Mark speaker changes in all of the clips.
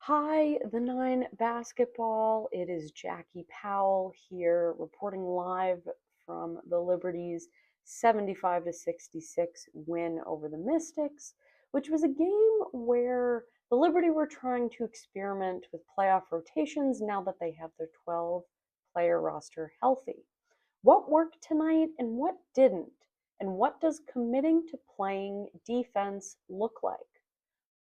Speaker 1: Hi, the Nine Basketball. It is Jackie Powell here reporting live from the Liberty's 75 to 66 win over the Mystics, which was a game where the Liberty were trying to experiment with playoff rotations now that they have their 12-player roster healthy. What worked tonight and what didn't? And what does committing to playing defense look like?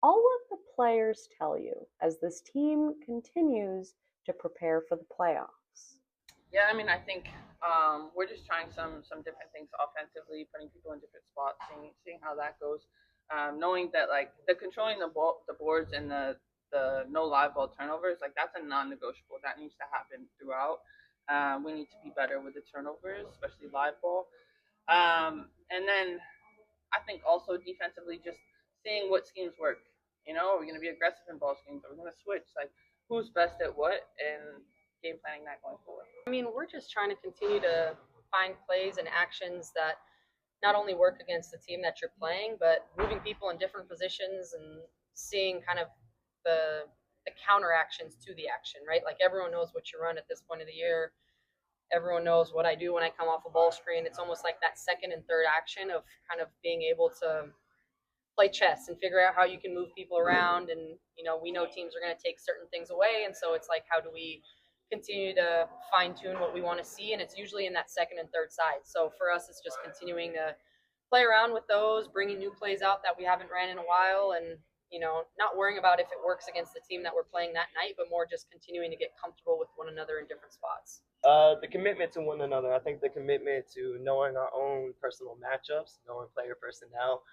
Speaker 1: I'll let the players tell you as this team continues to prepare for the playoffs.
Speaker 2: Yeah, I think we're just trying some different things offensively, putting people in different spots, seeing how that goes. Knowing that like the controlling the boards and the no live ball turnovers, like that's a non-negotiable. That needs to happen throughout. We need to be better with the turnovers, especially live ball. And then I think also defensively, just seeing what schemes work. Are we going to be aggressive in ball schemes? Are we going to switch? Like, who's best at what, and game planning that going forward.
Speaker 3: We're just trying to continue to find plays and actions that not only work against the team that you're playing, but moving people in different positions and seeing kind of the counter actions to the action, right? Like everyone knows what you run at this point of the year. Everyone knows what I do when I come off a ball screen. It's almost like that second and third action of kind of being able to play chess and figure out how you can move people around. And, we know teams are going to take certain things away. And so it's like, how do we continue to fine tune what we want to see? And it's usually in that second and third side. So for us, it's just continuing to play around with those, bringing new plays out that we haven't ran in a while. And, not worrying about if it works against the team that we're playing that night, but more just continuing to get comfortable with one another in different spots.
Speaker 4: The commitment to one another. I think the commitment to knowing our own personal matchups, knowing player personnel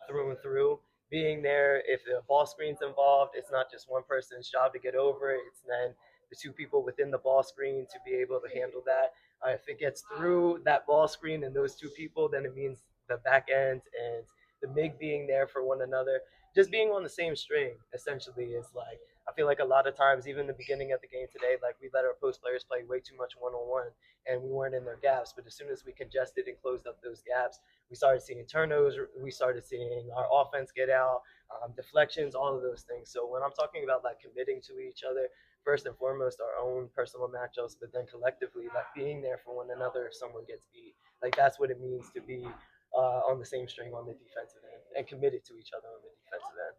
Speaker 4: through and through, being there. If the ball screen's involved, it's not just one person's job to get over it. It's then the two people within the ball screen to be able to handle that. If it gets through that ball screen and those two people, then it means the back end and the MIG being there for one another. Just being on the same string essentially is like I feel like a lot of times, even the beginning of the game today, like we let our post players play way too much one on one, and we weren't in their gaps. But as soon as we congested and closed up those gaps, we started seeing turnovers. We started seeing our offense get out, deflections, all of those things. So when I'm talking about like committing to each other, first and foremost, our own personal matchups, but then collectively, like being there for one another if someone gets beat. Like that's what it means to be on the same string on the defensive end and committed to each other on the defensive end.